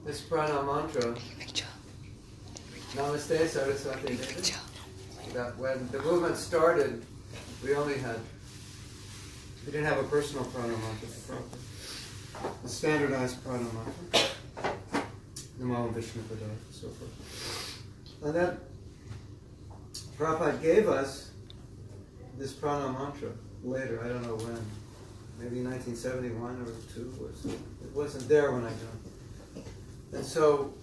This prana mantra, Namaste Saraswati Devi, that when the movement started, we didn't have a personal prana mantra for Prabhupada. A standardized prana mantra, Namo Vishnu Padaya, and so forth. And that Prabhupada gave us this prana mantra later, I don't know when, maybe 1971 or 2 or so. It wasn't there when I joined. And so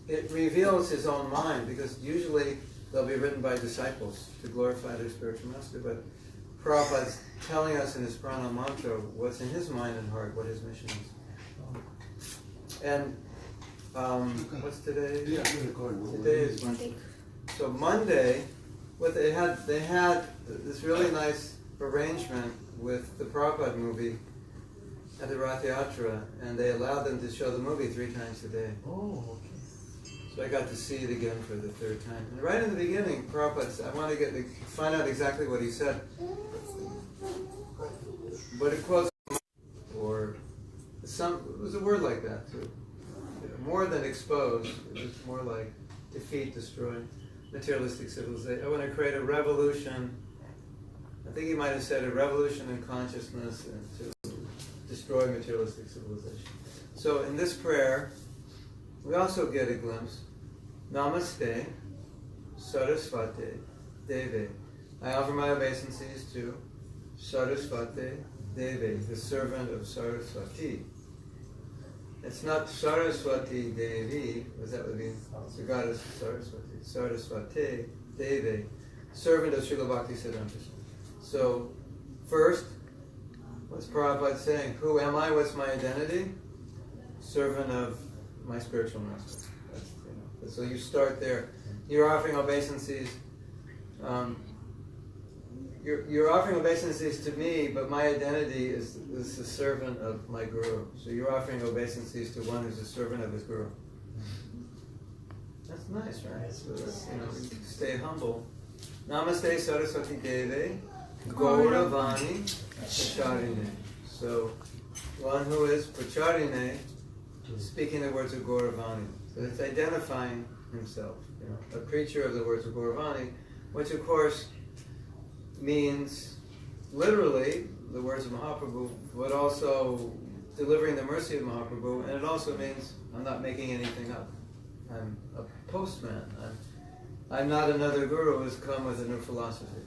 it reveals his own mind, because usually they'll be written by disciples to glorify their spiritual master, but Prabhupada's telling us in his prana mantra what's in his mind and heart, what his mission is. And what's today? Yeah, today is Monday. So Monday, what they had this really nice arrangement with the Prabhupada movie at the Rath Yatra, and they allowed them to show the movie 3 times a day. Oh, okay. So I got to see it again for the 3rd time. And right in the beginning, Prabhupada said, I want to find out exactly what he said. But it quotes, or it was a word like that too. More than expose, it was more like defeat, destroy, materialistic civilization. I want to create a revolution. I think he might have said a revolution in consciousness and to destroy materialistic civilization. So in this prayer, we also get a glimpse. Namaste Saraswati Devi. I offer my obeisances to Saraswati Devi, the servant of Saraswati. It's not Saraswati Devi, was that would be the goddess Saraswati. Saraswati Devi, servant of Srila Bhakti Siddhanta. So, first, what's Prabhupada saying? Who am I? What's my identity? Servant of my spiritual master. So you start there. You're offering obeisances. You're offering obeisances to me, but my identity is the servant of my guru. So you're offering obeisances to one who's a servant of his guru. That's nice, right? So that's, stay humble. Namaste Saraswati Devi, Gauravani Pracharine. So one who is Pracharine, speaking the words of Gauravani. So it's identifying himself, a preacher of the words of Gauravani, which of course means literally the words of Mahaprabhu, but also delivering the mercy of Mahaprabhu, and it also means I'm not making anything up. I'm a postman. I'm not another guru who's come with a new philosophy.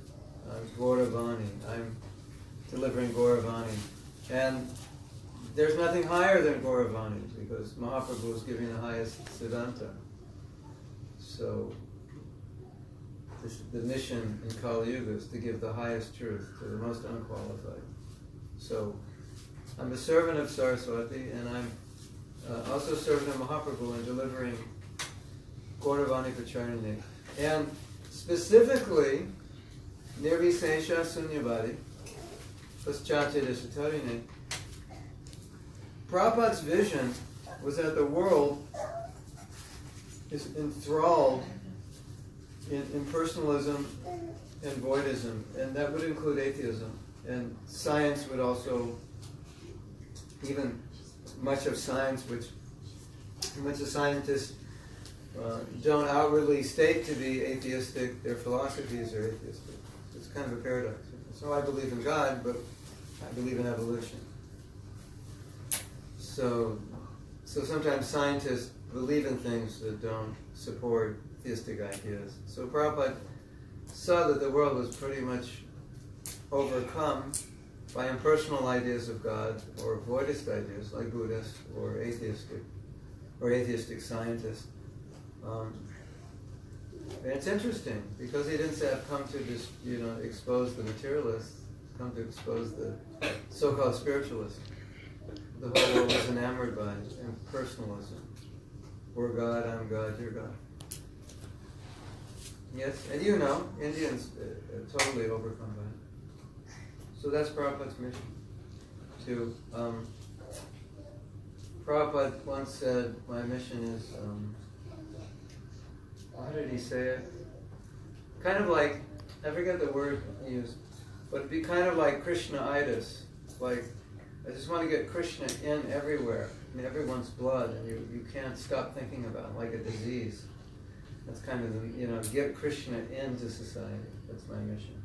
I'm Gauravani. I'm delivering Gauravani. And there's nothing higher than Gauravani, because Mahaprabhu is giving the highest Siddhanta. So the mission in Kali Yuga is to give the highest truth to the most unqualified. So I'm a servant of Saraswati, and I'm also a servant of Mahaprabhu in delivering Gauravani Pracharine. And specifically, Nirvisesha Sunyavadi, Paschatya Dishatarine, Prabhupada's vision was that the world is enthralled in impersonalism and voidism, and that would include atheism. And science would also, even much of science, which the scientists don't outwardly state to be atheistic, their philosophies are atheistic. It's kind of a paradox. So I believe in God, but I believe in evolution. So sometimes scientists believe in things that don't support theistic ideas. So Prabhupada saw that the world was pretty much overcome by impersonal ideas of God or voidist ideas like Buddhist or atheistic scientists. And it's interesting because he didn't say, I've come to just, expose the materialists, come to expose the so-called spiritualists. The whole world was enamored by impersonalism. We're God, I'm God, you're God. Yes, and Indians are totally overcome by it. So that's Prabhupada's mission. Prabhupada once said, my mission is, how did he say it? Kind of like, I forget the word he used, but it'd be kind of like Krishna-itis. Like, I just want to get Krishna in everywhere, in everyone's blood, and you can't stop thinking about it, like a disease. That's kind of get Krishna into society. That's my mission.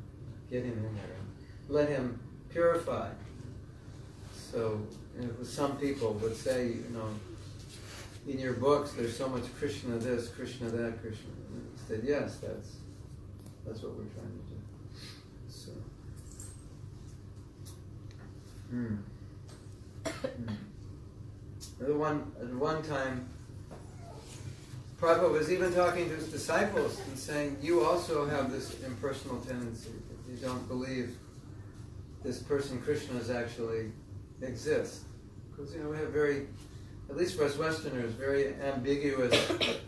Get him in there. Let him purify. So, some people would say, in your books there's so much Krishna this, Krishna that, Krishna. And he said, yes, that's what we're trying to do. So. At one time, Prabhupada was even talking to his disciples and saying, you also have this impersonal tendency. You don't believe this person Krishna actually exists. Because, we have at least for us Westerners, very ambiguous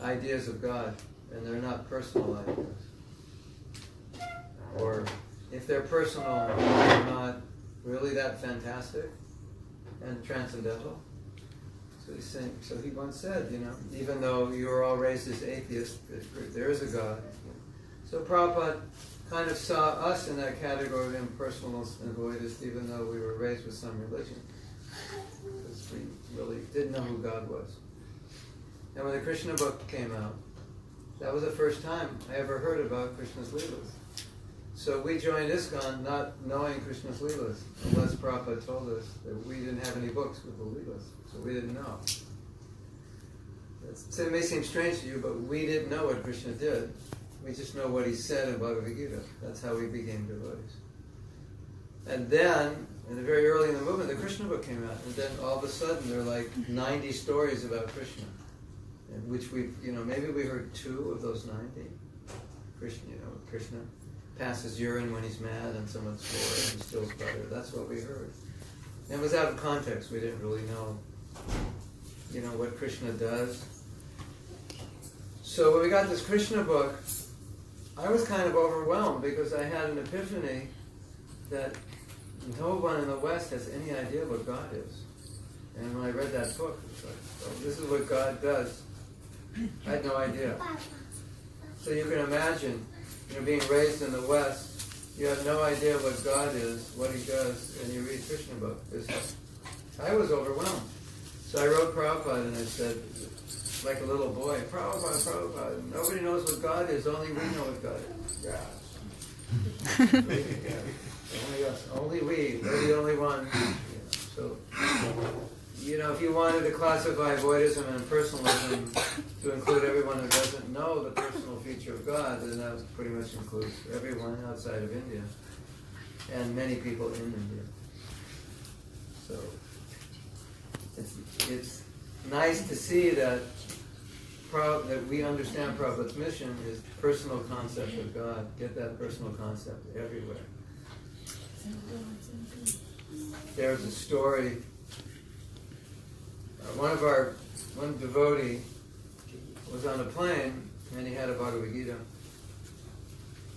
ideas of God, and they're not personal ideas. Or if they're personal, they're not really that fantastic and transcendental. So he's saying, so he once said, even though you were all raised as atheists, there is a God. So Prabhupada kind of saw us in that category of impersonalists and voidists, even though we were raised with some religion. Because we really didn't know who God was. And when the Krishna book came out, that was the first time I ever heard about Krishna's Leelas. So we joined ISKCON not knowing Krishna's Leelas, unless Prabhupada told us that we didn't have any books with the Leelas, so we didn't know. So it may seem strange to you, but we didn't know what Krishna did. We just know what he said in Bhagavad Gita. That's how we became devotees. And then, very early in the movement, the Krishna book came out, and then all of a sudden there are like 90 stories about Krishna, in which maybe we heard 2 of those 90. Krishna passes urine when he's mad on someone's floor and steals butter. That's what we heard. And it was out of context. We didn't really know, what Krishna does. So when we got this Krishna book, I was kind of overwhelmed because I had an epiphany that no one in the West has any idea what God is. And when I read that book, it was like, oh, this is what God does. I had no idea. So you can imagine, being raised in the West, you have no idea what God is, what he does, and you read Krishna book. I was overwhelmed. So I wrote Prabhupada and I said, like a little boy, Prabhupada, nobody knows what God is, only we know what God is. Yeah. Only us, only we, we're the only one. So, if you wanted to classify voidism and personalism to include everyone who doesn't know the personal feature of God, then that pretty much includes everyone outside of India and many people in India. So it's nice to see that we understand Prabhupada's mission is personal concept of God. Get that personal concept everywhere. There's a story. One devotee was on a plane and he had a Bhagavad Gita.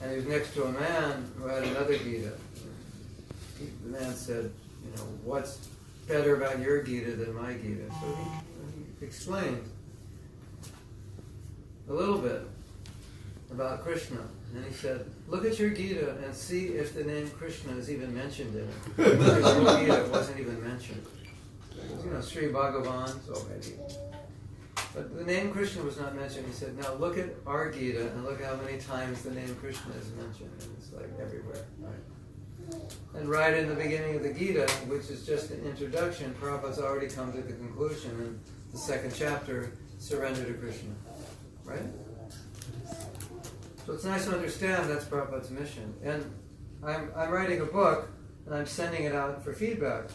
And he was next to a man who had another Gita. The man said, what's better about your Gita than my Gita? So he explained a little bit about Krishna. And he said, look at your Gita and see if the name Krishna is even mentioned in it. Because your Gita wasn't even mentioned. Sri Bhagavan, so maybe. But the name Krishna was not mentioned. He said, now look at our Gita and look how many times the name Krishna is mentioned. And it's like everywhere, right? And right in the beginning of the Gita, which is just an introduction, Prabhupada's already come to the conclusion in the second chapter, surrender to Krishna. Right? So it's nice to understand that's Prabhupada's mission. And I'm writing a book, and I'm sending it out for feedback.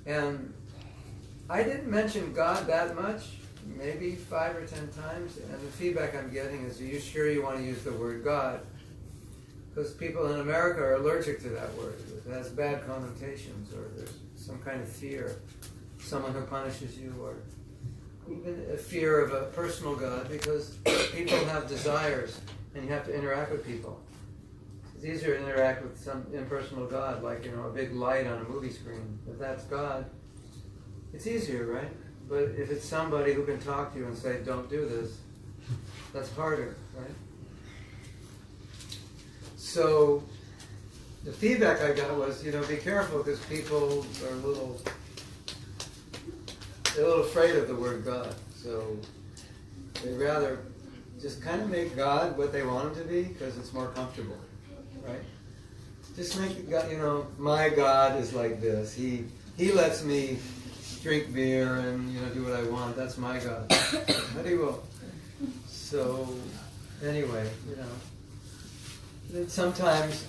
And I didn't mention God that much, maybe 5 or 10 times, and the feedback I'm getting is, are you sure you want to use the word God? Because people in America are allergic to that word. It has bad connotations, or there's some kind of fear, someone who punishes you, or even a fear of a personal God, because people have desires, and you have to interact with people. It's easier to interact with some impersonal God, like a big light on a movie screen. If that's God, it's easier, right? But if it's somebody who can talk to you and say, don't do this, that's harder, right? So the feedback I got was, be careful, because people are a little afraid of the word God. So they rather just kind of make God what they want him to be, because it's more comfortable, right? Just make God, my God is like this. He lets me drink beer and do what I want. That's my God. But he will. So anyway, then sometimes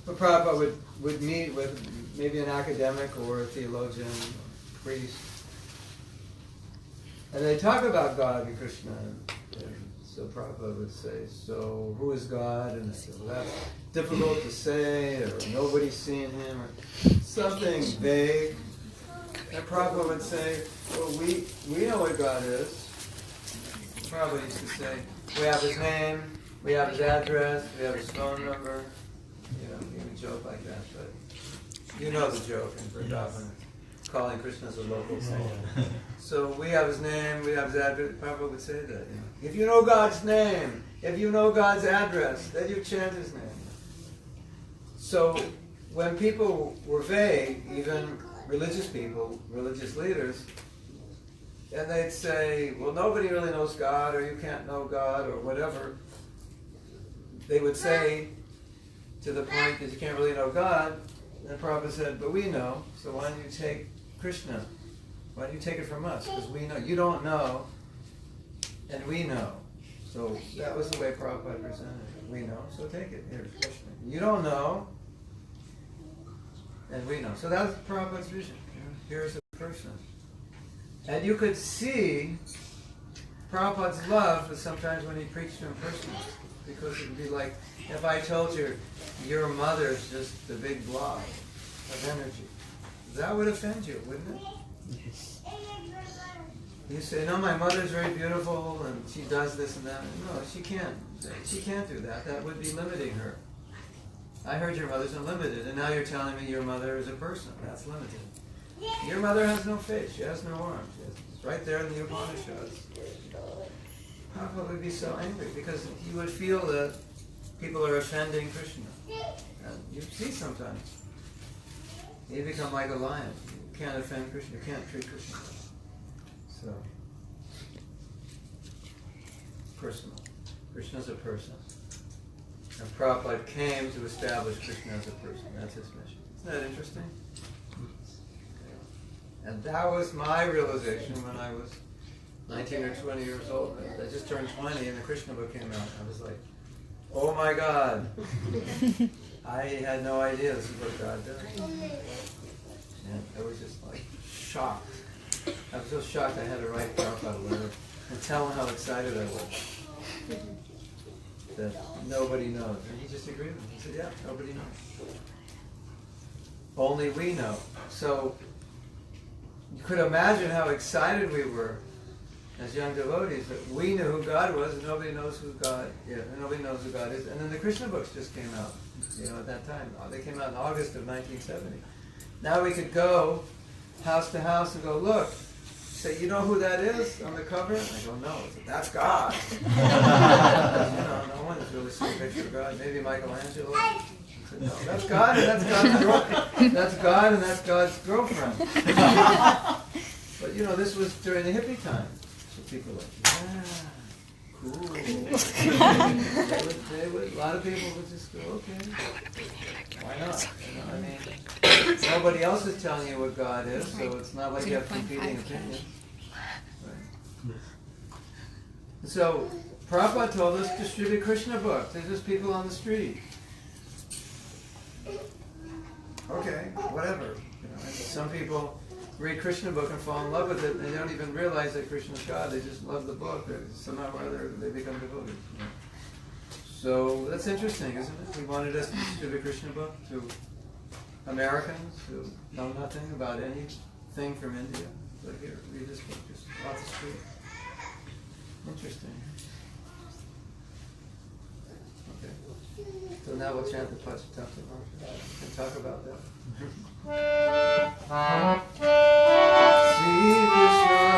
Prabhupada would meet with maybe an academic or a theologian, priest, and they talk about God and Krishna. And so Prabhupada would say, so who is God? And they say, well, that's difficult to say, or nobody's seen him, or something vague. And Prabhupada would say, well, we know what God is. Prabhupada used to say, we have his name, we have his address, we have his phone number. He would joke like that, but you know the joke in Vrindavan, calling Krishna a local saint. So we have his name, we have his address. Prabhupada would say that. If you know God's name, if you know God's address, then you chant his name. So when people were vague, even religious people, religious leaders, and they'd say, well, nobody really knows God, or you can't know God, or whatever, they would say, to the point that you can't really know God, and Prabhupada said, but we know, so why don't you take Krishna? Why don't you take it from us? Because we know. You don't know, and we know. So that was the way Prabhupada presented it. We know, so take it. Here's Krishna. You don't know, and we know. So that was Prabhupada's vision. Here's a person. And you could see Prabhupada's love was sometimes when he preached to him personally. Because it would be like, if I told you, your mother's just a big blob of energy, that would offend you, wouldn't it? You say, no, my mother's very beautiful and she does this and that. No, she can't. She can't do that. That would be limiting her. I heard your mother's unlimited, and now you're telling me your mother is a person. That's limited. Your mother has no face. She has no arms. It's right there in the Upanishads. Prabhupada would be so angry because he would feel that people are offending Krishna. And you see sometimes. You become like a lion. You can't offend Krishna. You can't treat Krishna. So, personal. Krishna's a person. And Prabhupada came to establish Krishna as a person. That's his mission. Isn't that interesting? And that was my realization when I was 19 or 20 years old. I just turned 20 and the Krishna book came out. I was like, oh my God. I had no idea this is what God does. And I was just like shocked. I was so shocked I had to write Prabhupada a letter and tell him how excited I was. That nobody knows. And he just agreed with me. He said, yeah, nobody knows. Only we know. So you could imagine how excited we were as young devotees, that we knew who God was, and nobody knows who God is. Nobody knows who God is. And then the Krishna books just came out, at that time. They came out in August of 1970. Now we could go house to house and go, look, say, you know who that is on the cover? And I go, no. I said, that's God. No one has really seen a picture of God. Maybe Michelangelo. I said, no, that's God, and that's God's girlfriend. That's God, and that's God's girlfriend. But this was during the hippie time. So people were like, yeah, cool. A lot of people would just go, okay, why not? Nobody else is telling you what God is, so it's not like you have competing opinions. Right. So, Prabhupada told us, distribute Krishna books. There's just people on the street. Okay, whatever. Some people read Krishna book and fall in love with it, and they don't even realize that Krishna's God. They just love the book. Somehow or other, they become devotees. So that's interesting, isn't it? He wanted us to distribute Krishna book to Americans who know nothing about anything from India. Like, here, read this book, just off the street. Interesting. Okay. So now we'll chant the Pachitapta mantra and talk about that. Sri Krishna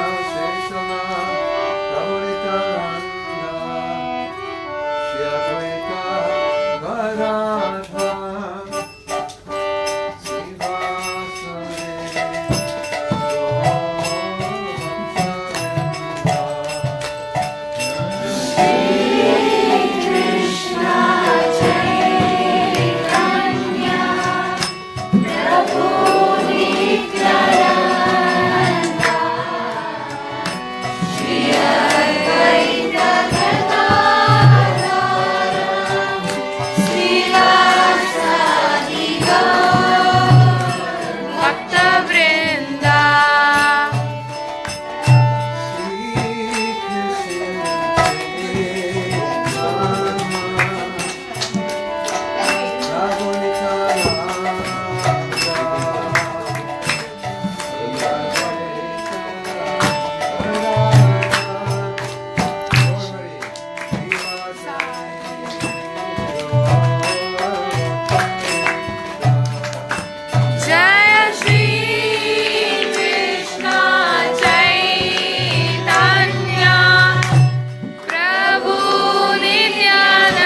Chaitanya Prabhu Nityananda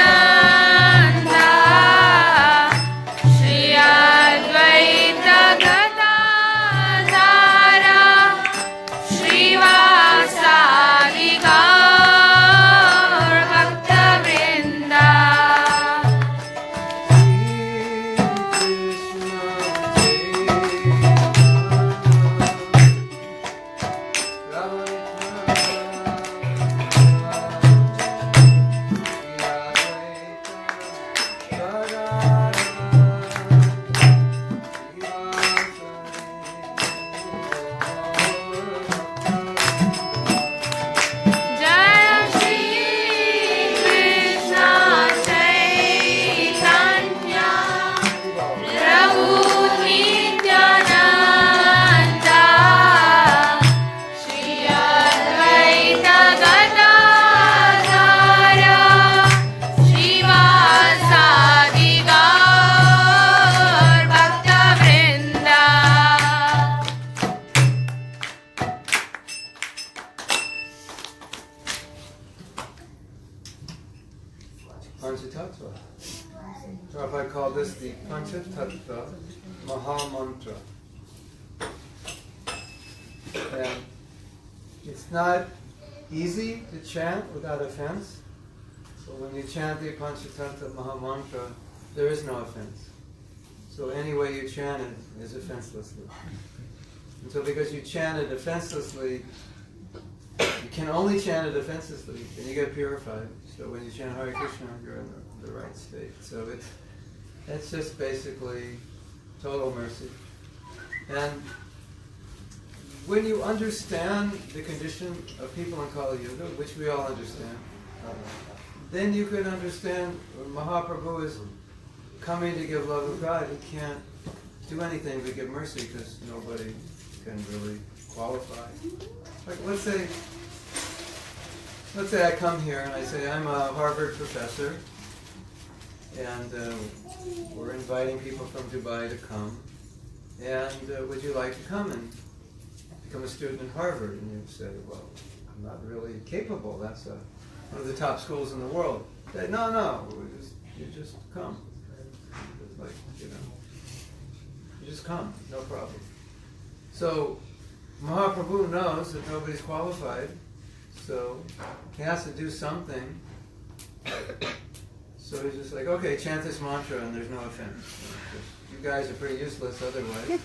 Shri Advaita Gadadhara Panchatattva. Prabhupada called this the Panchatattva Mahamantra. And it's not easy to chant without offense. So when you chant the Panchatattva Mahamantra, there is no offense. So any way you chant it is offenselessly. And so because you chant it offenselessly, you can only chant it offenselessly, then you get purified. So when you chant Hare Krishna, you're in the right state. So it's just basically total mercy. And when you understand the condition of people in Kali Yuga, which we all understand, then you could understand when Mahaprabhu is coming to give love of God. He can't do anything but give mercy because nobody can really qualify. Like, let's say let's say I come here and I say I'm a Harvard professor, and we're inviting people from Dubai to come, and would you like to come and become a student in Harvard? And you say, well, I'm not really capable. That's one of the top schools in the world. Say, no, you just come. Like, you just come, no problem. So Mahaprabhu knows that nobody's qualified, so he has to do something. So he's just like, okay, chant this mantra and there's no offense. You guys are pretty useless otherwise.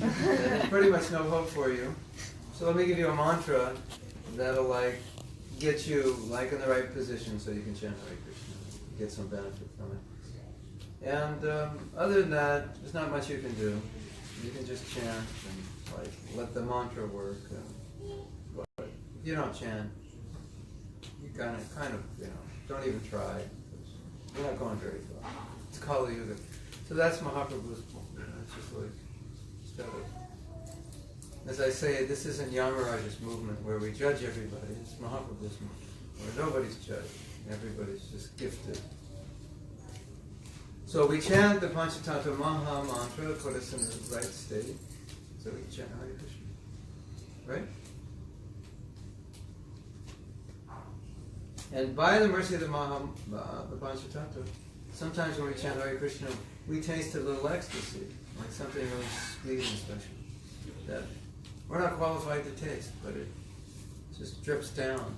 And there's pretty much no hope for you. So let me give you a mantra that'll like get you like in the right position so you can chant Hare Krishna, get some benefit from it. And other than that, there's not much you can do. You can just chant and like let the mantra work. But if you don't chant, you kind of don't even try. You're not going very far. It's Kali Yuga. So that's Mahaprabhu's point. It's just like, instead of, as I say, this isn't Yamaraj's movement where we judge everybody. It's Mahaprabhu's movement where nobody's judged. Everybody's just gifted. So we chant the Panchatattva Maha mantra to put us in the right state. So we chant Hare Krishna. Right? And by the mercy of the Panchatattva, sometimes when we chant Hare Krishna, we taste a little ecstasy, like something really sweet and special, that we're not qualified to taste, but it just drips down.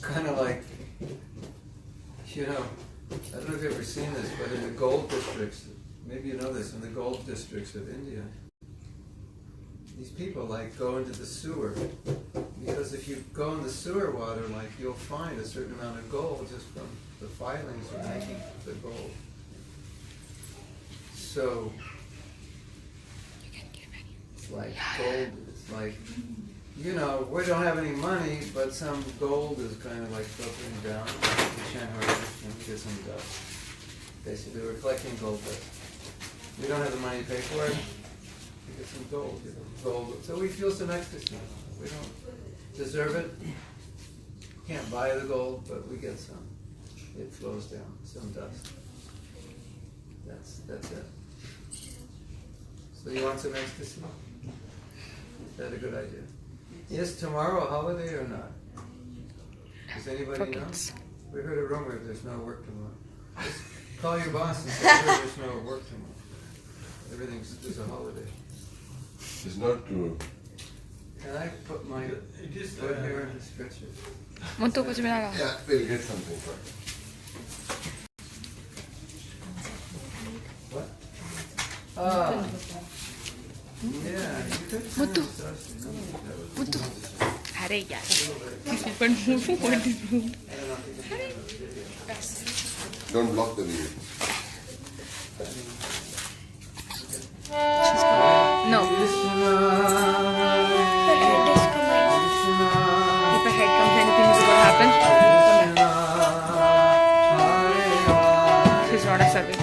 Kind of like, I don't know if you've ever seen this, but in the gold districts, maybe you know this, in the gold districts of India, these people like go into the sewer, because if you go in the sewer water, like you'll find a certain amount of gold just from the filings of making the gold. So it's like gold, it's like, we don't have any money, but some gold is kind of like filtering down. We chant Hare Krishna, we get some dust. Basically, we're collecting gold dust. We don't have the money to pay for it. We get some gold, gold. So we feel some ecstasy. We don't deserve it. Can't buy the gold, but we get some. It flows down, some dust. That's it. So you want some ecstasy? Is that a good idea? Is tomorrow a holiday or not? Does anybody know? We heard a rumor there's no work tomorrow. Just call your boss and say, there's no work tomorrow. There's a holiday. It's not true. Can I put my foot here and stretch it? Yeah, we'll get something first. What? Yeah, you could Muthu. Hare yaar. But Muthu, what is wrong? Don't block the video. No. If a head comes, anything is going to happen. She's not a serving.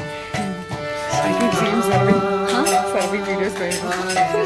I can see him serving. Huh? Serving videos going on. Hare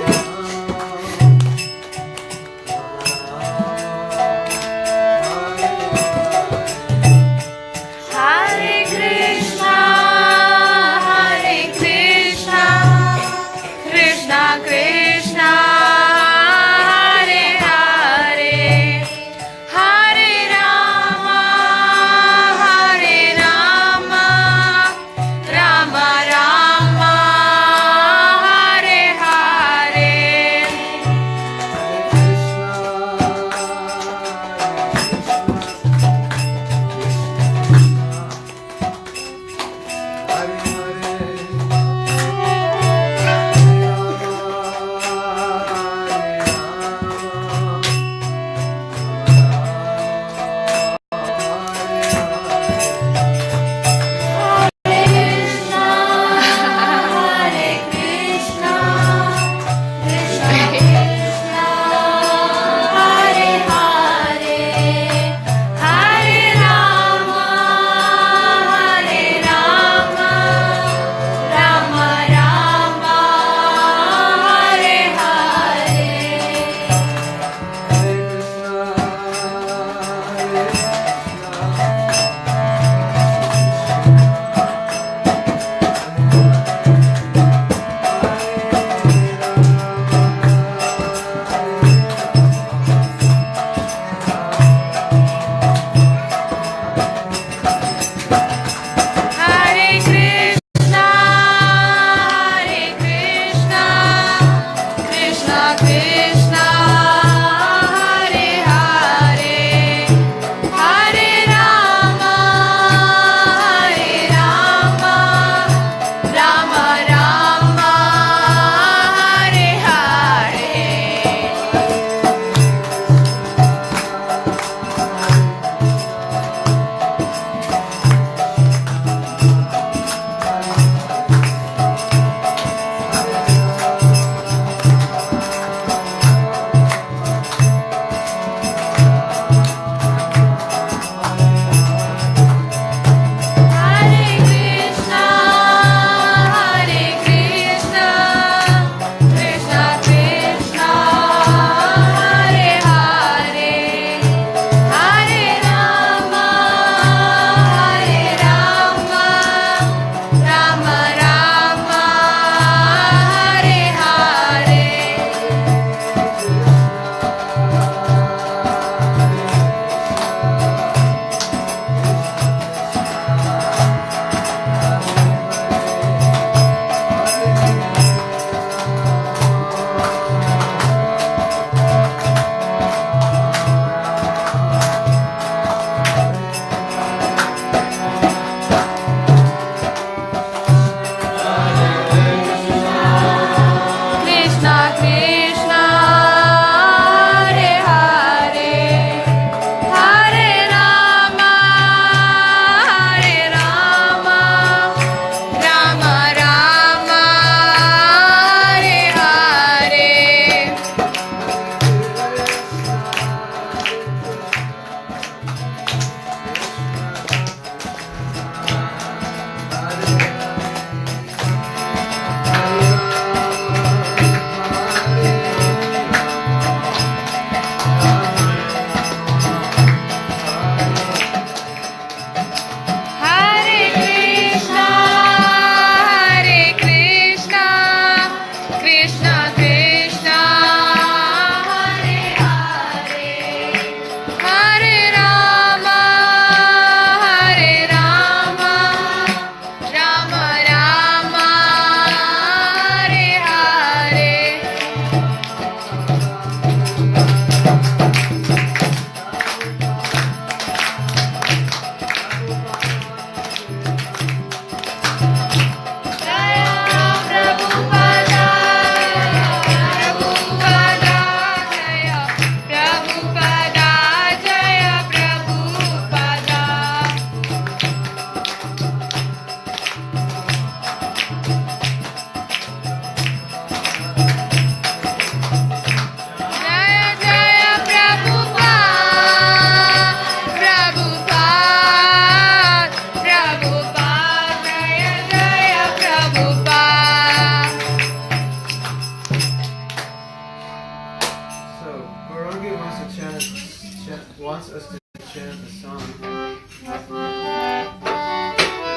wants us to chant a song. It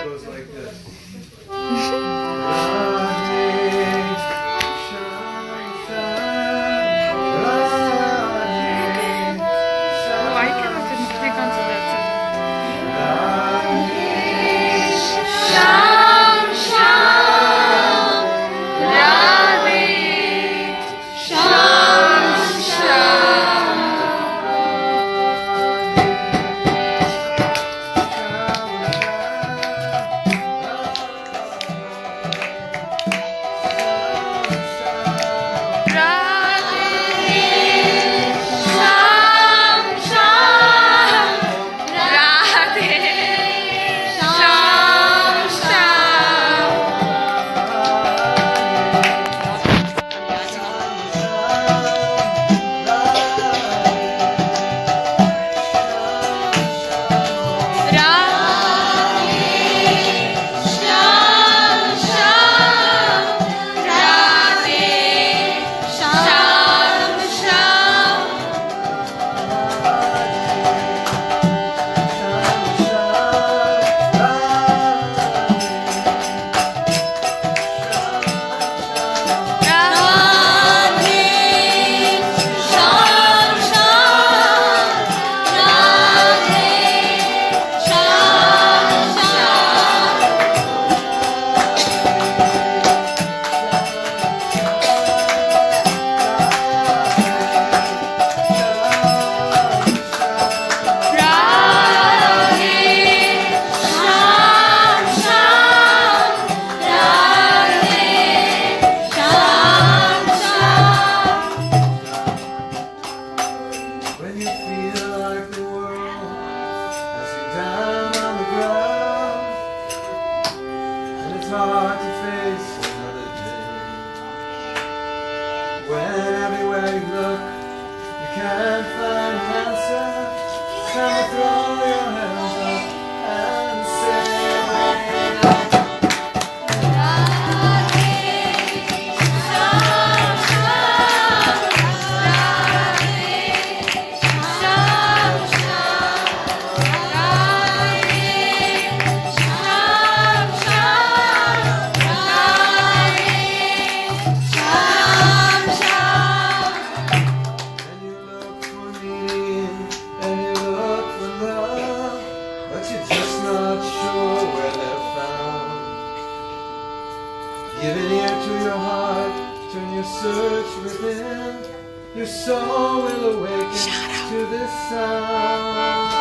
goes like this. Why cannot it click onto that? hard to face another day. When everywhere you look, you can't find an answer. Time to throw your hands up and say, giving ear to your heart, turn your search within. Your soul will awaken to this sound.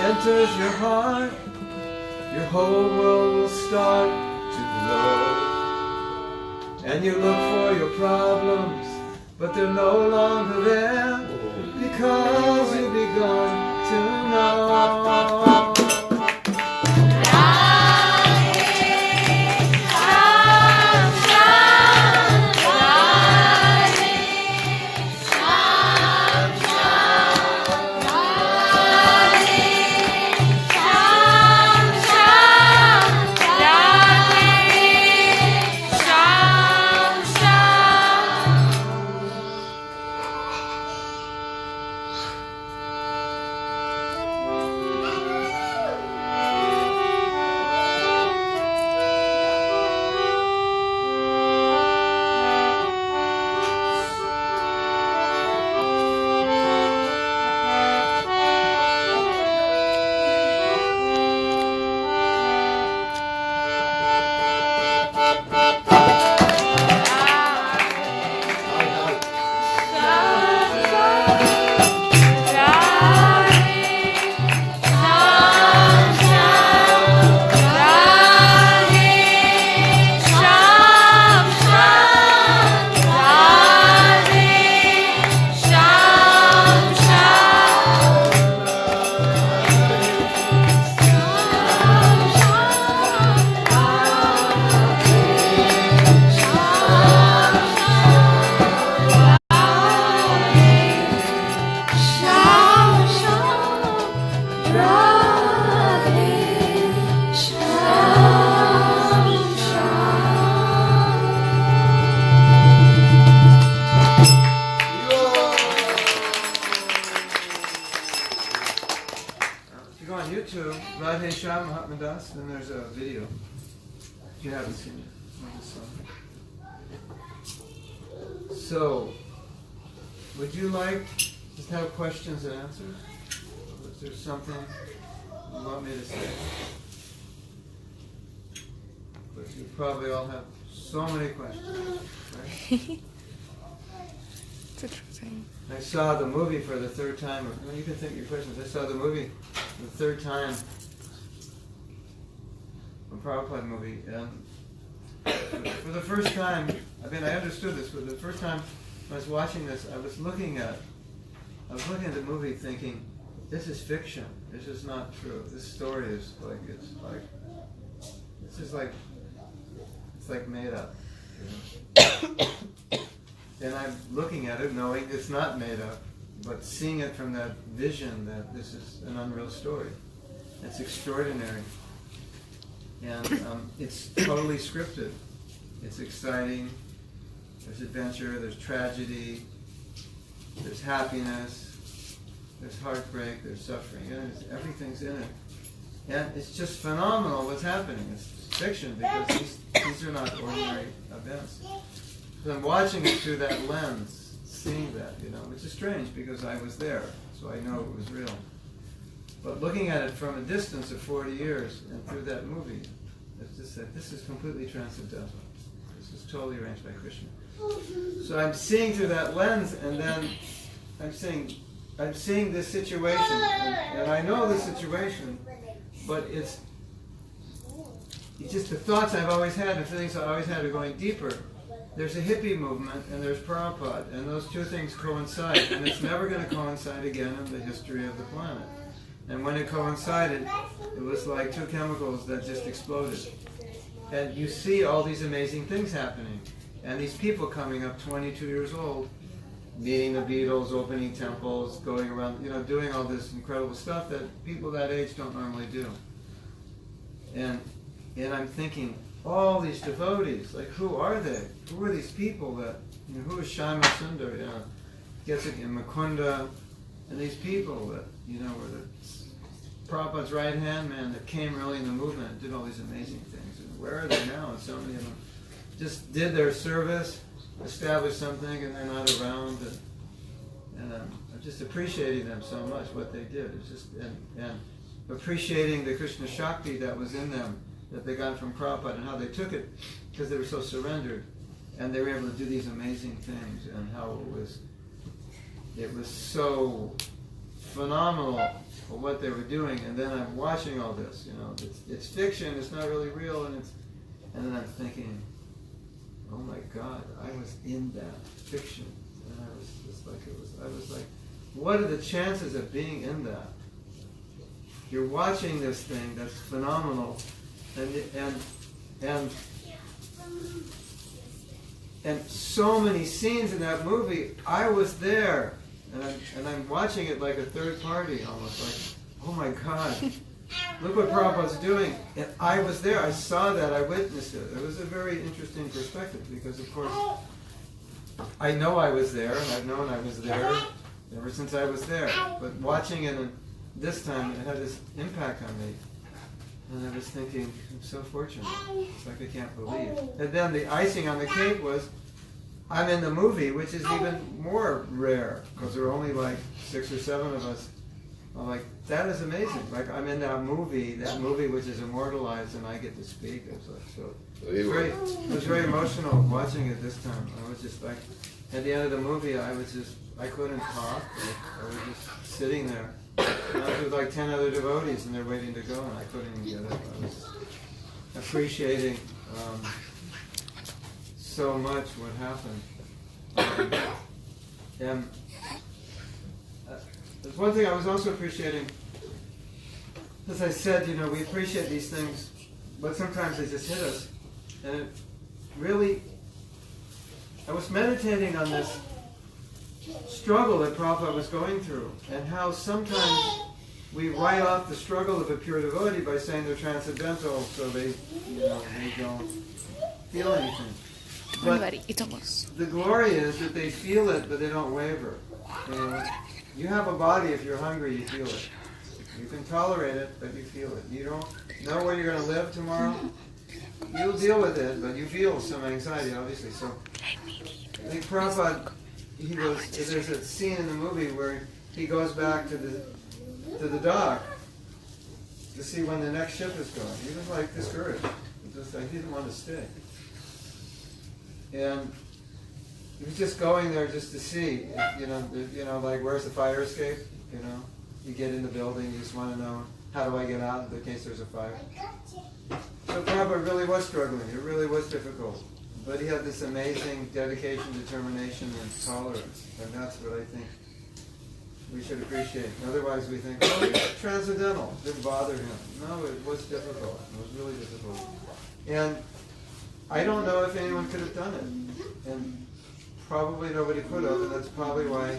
Enters your heart, your whole world will start to glow. And you look for your problems, but they're no longer there, because you've begun to know. class, then there's a video. If you haven't seen it. So, would you like just have questions and answers? Is there something you want me to say? But you probably all have so many questions, right? It's a true thing. I saw the movie for the third time. Well, you can think of your questions. I saw the movie the third time, a Prabhupada movie, and for the first time, I mean, I understood this, but the first time when I was watching this, I was looking at the movie thinking, this is fiction. This is not true. This story is like, it's like made up. You know? And I'm looking at it knowing it's not made up, but seeing it from that vision that this is an unreal story. It's extraordinary. And it's totally scripted. It's exciting. There's adventure, there's tragedy, there's happiness, there's heartbreak, there's suffering. And everything's in it. And it's just phenomenal what's happening. It's fiction because these are not ordinary events. So I'm watching it through that lens, seeing that, which is strange because I was there, so I know it was real. But looking at it from a distance of 40 years and through that movie, it's just that this is completely transcendental. This is totally arranged by Krishna. So I'm seeing through that lens, and then I'm seeing this situation, and I know the situation, but it's just the thoughts I've always had, the feelings I've always had are going deeper. There's a hippie movement, and there's Prabhupada, and those two things coincide, and it's never going to coincide again in the history of the planet. And when it coincided, it was like two chemicals that just exploded. And you see all these amazing things happening, and these people coming up 22 years old, meeting the Beatles, opening temples, going around, doing all this incredible stuff that people that age don't normally do. And I'm thinking, all these devotees, like who are they? Who are these people that, who is Shyama Sundar, gets it in Mukunda, and these people that, were the Prabhupada's right-hand man that came really in the movement and did all these amazing things. And where are they now? And so many of them just did their service, established something, and they're not around. And I'm just appreciating them so much, what they did. It's just, and appreciating the Krishna Shakti that was in them, that they got from Prabhupada, and how they took it because they were so surrendered, and they were able to do these amazing things, and how it was so phenomenal what they were doing. And then I'm watching all this, it's fiction, it's not really real, and then I'm thinking, oh my God, I was in that fiction, and I was just like, I was like, what are the chances of being in that? You're watching this thing that's phenomenal. And so many scenes in that movie, I was there, and I'm watching it like a third party, almost like, oh my God, look what Prabhupada's doing, and I was there, I saw that, I witnessed it. It was a very interesting perspective because, of course, I know I was there, and I've known I was there ever since I was there. But watching it this time, it had this impact on me. And I was thinking, I'm so fortunate. It's like I can't believe. And then the icing on the cake was, I'm in the movie, which is even more rare, because there are only like 6 or 7 of us. I'm like, that is amazing. Like, I'm in that movie which is immortalized, and I get to speak. It was like, so it was very emotional watching it this time. I was just like, at the end of the movie, I couldn't talk. I was just sitting there. And I was with like 10 other devotees, and they're waiting to go, and I couldn't even get up. I was appreciating so much what happened. And there's one thing I was also appreciating. As I said, we appreciate these things, but sometimes they just hit us. And it really, I was meditating on this struggle that Prabhupada was going through, and how sometimes we write off the struggle of a pure devotee by saying they're transcendental, so they don't feel anything. But the glory is that they feel it, but they don't waver. You have a body, if you're hungry, you feel it. You can tolerate it, but you feel it. You don't know where you're going to live tomorrow. You'll deal with it, but you feel some anxiety, obviously. So I think Prabhupada, there's a scene in the movie where he goes back to the dock to see when the next ship is going. He was like discouraged. Just like he didn't want to stay. And he was just going there just to see, like where's the fire escape? You get in the building, you just want to know, how do I get out in case there's a fire? So Prabhupada really was struggling. It really was difficult. But he had this amazing dedication, determination, and tolerance. And that's what I think we should appreciate. Otherwise we think, oh, it's transcendental. It didn't bother him. No, it was difficult. It was really difficult. And I don't know if anyone could have done it. And probably nobody could have. And that's probably why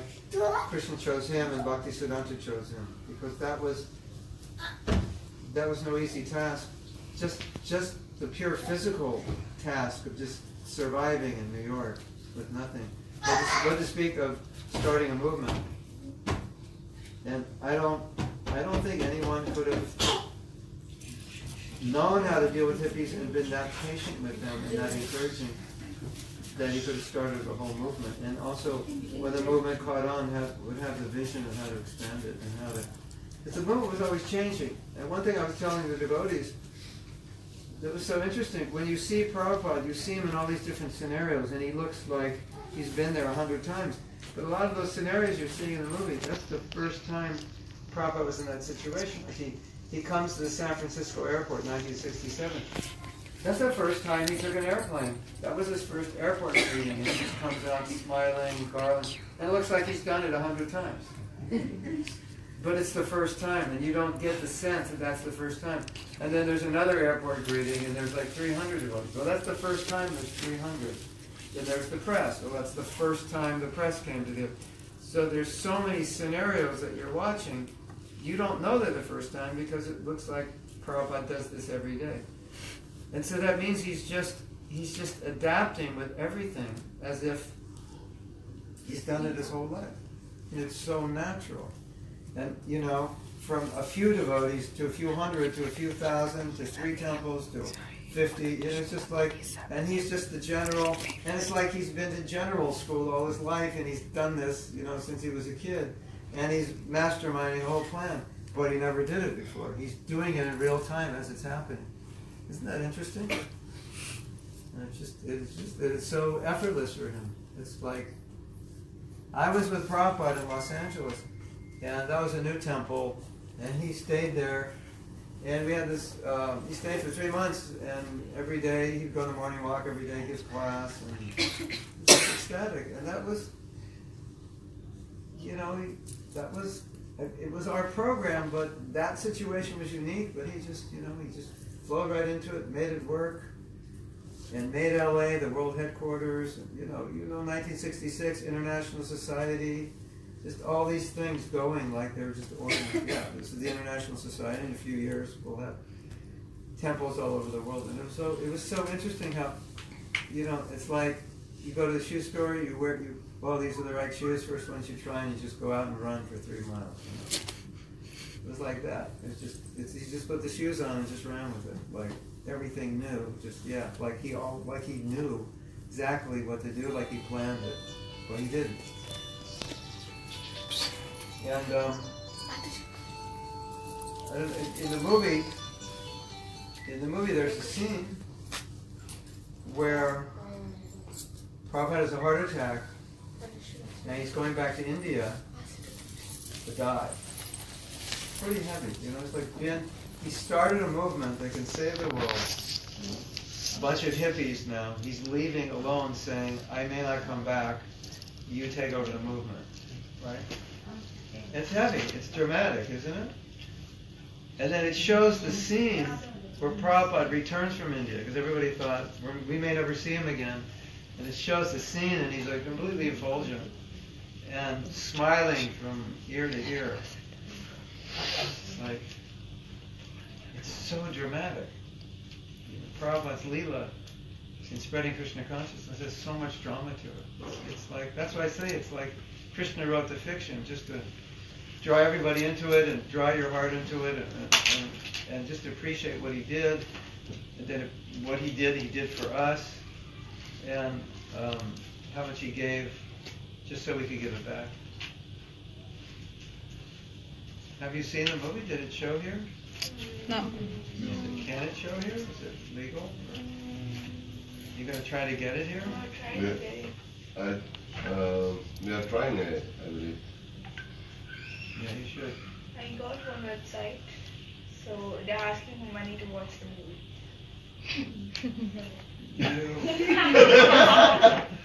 Krishna chose him and Bhaktisiddhanta chose him. Because that was no easy task. Just the pure physical task of just surviving in New York with nothing. What to speak of starting a movement. And I don't think anyone could have known how to deal with hippies and been that patient with them and that encouraging that he could have started a whole movement. And also, when the movement caught on, would have the vision of how to expand it and how to... Because the movement was always changing. And one thing I was telling the devotees that was so interesting, when you see Prabhupada, you see him in all these different scenarios, and he looks like he's been there 100 times. But a lot of those scenarios you're seeing in the movie, that's the first time Prabhupada was in that situation. He comes to the San Francisco airport in 1967. That's the first time he took an airplane. That was his first airport meeting. And he just comes out smiling, garland. And it looks like he's done it 100 times. But it's the first time, and you don't get the sense that that's the first time. And then there's another airport greeting, and there's like 300 of them. Well, that's the first time there's 300. Then there's the press. Well, that's the first time the press came to the... So there's so many scenarios that you're watching. You don't know they're the first time because it looks like Prabhupada does this every day. And so that means he's just adapting with everything as if he's done it his whole life. And it's so natural. And, from a few devotees to a few hundred to a few thousand to 3 temples to 50, it's just like, and he's just the general, and it's like he's been to general school all his life, and he's done this, since he was a kid, and he's masterminding the whole plan, but he never did it before. He's doing it in real time as it's happening. Isn't that interesting? And it's so effortless for him. It's like, I was with Prabhupada in Los Angeles, and that was a new temple, and he stayed there, and we had this, he stayed for 3 months, and every day he'd go on the morning walk, every day he gives class, and he was ecstatic. And that was, it was our program, but that situation was unique, but he just flowed right into it, made it work, and made LA the world headquarters, 1966, International Society, just all these things going like they were just ordinary. Yeah, this is the International Society. In a few years, we'll have temples all over the world. And it was so interesting how, it's like you go to the shoe store, these are the right shoes, first ones you try, and you just go out and run for 3 miles. It was like that. He just put the shoes on and just ran with it, like everything new. Like he knew exactly what to do, like he planned it, but he didn't. And in the movie, there's a scene where Prabhupada has a heart attack, and he's going back to India to die. Pretty heavy, It's like he started a movement that can save the world. A bunch of hippies now. He's leaving alone, saying, "I may not come back. You take over the movement." Right? It's heavy. It's dramatic, isn't it? And then it shows the scene where Prabhupada returns from India, because everybody thought, we may never see him again. And it shows the scene, and he's like completely effulgent and smiling from ear to ear. It's like, it's so dramatic. Prabhupada's Leela in spreading Krishna consciousness, there's so much drama to it. It's like, that's why I say it's like Krishna wrote the fiction just to draw everybody into it and draw your heart into it and just appreciate what he did, and then what he did for us, and how much he gave just so we could give it back. Have you seen the movie? Did it show here? No. Can it show here? Is it legal? You gonna try to get it here? We are trying it, I believe. Yeah, you should. I got one website, so they're asking for money to watch the movie.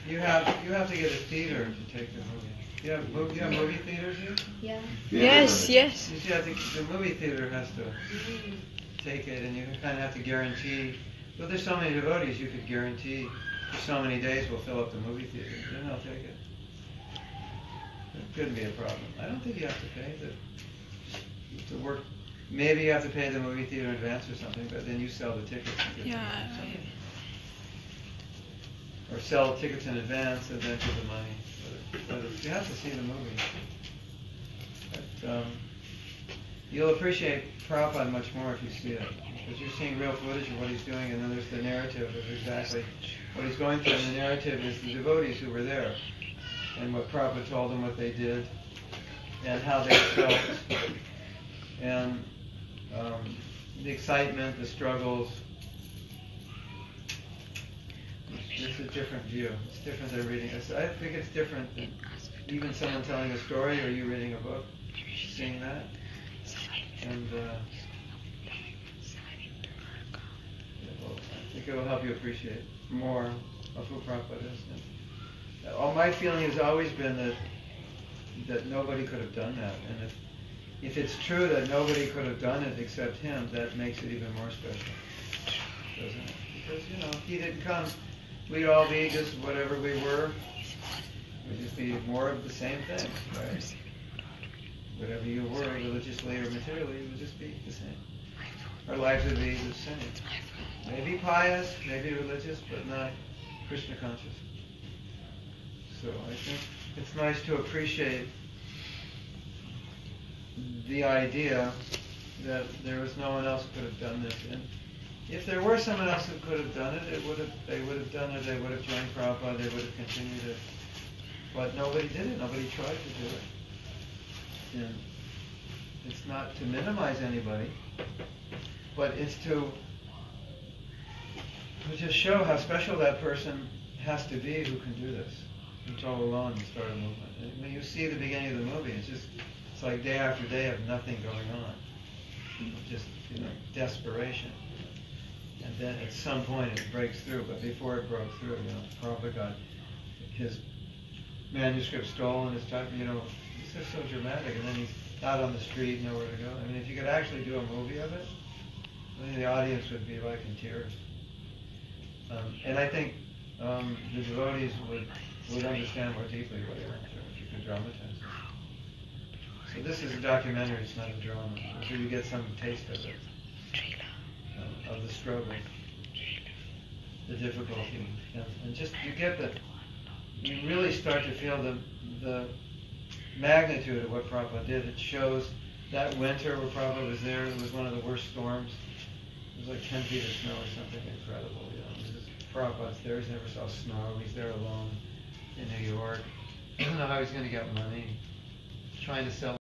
You have to get a theater to take the movie. You have movie theaters here? Yeah. Yes, yes. You see, the movie theater has to take it, and you kind of have to guarantee. Well, there's so many devotees, you could guarantee for so many days we'll fill up the movie theater. Then they'll take it. It couldn't be a problem. I don't think you have to pay to work. Maybe you have to pay the movie theater in advance or something, but then you sell the tickets. Yeah. Or sell tickets in advance and then give the money. But you have to see the movie. But, you'll appreciate Prabhupada much more if you see it. Because you're seeing real footage of what he's doing, and then there's the narrative of exactly what he's going through. And the narrative is the devotees who were there, and what Prabhupada told them, what they did, and how they felt, and the excitement, the struggles. It's a different view. It's different than reading. I think it's different than even someone telling a story or you reading a book, seeing that. And I think it will help you appreciate more of who Prabhupada is. And my feeling has always been that nobody could have done that. And if it's true that nobody could have done it except him, that makes it even more special, doesn't it? Because, if he didn't come, we'd all be just whatever we were. We'd just be more of the same thing, right? Whatever you were, religiously or materially, it would just be the same. Our lives would be the same. Maybe pious, maybe religious, but not Krishna conscious. So I think it's nice to appreciate the idea that there was no one else who could have done this. And if there were someone else who could have done it, they would have done it, they would have joined Prabhupada, they would have continued it. But nobody did it, nobody tried to do it. And it's not to minimize anybody, but it's to just show how special that person has to be who can do this, who go alone and start a movement. And when you see the beginning of the movie, it's like day after day of nothing going on, just desperation. And then at some point it breaks through, but before it broke through, Prabhupada got his manuscript stolen, it's just so dramatic, and then he's out on the street, nowhere to go. I mean, if you could actually do a movie of it, I think the audience would be like in tears. And I think the devotees would understand more deeply what he went through if you could dramatize it. So this is a documentary, it's not a drama. So you get some taste of it, of the struggle, the difficulty, and just you get that. You really start to feel the magnitude of what Prabhupada did. It shows that winter where Prabhupada was there, it was one of the worst storms. It was like 10 feet of snow or something incredible. Prabhupada's there, he's never saw snow, he's there alone in New York. I don't know how he's going to get money, trying to sell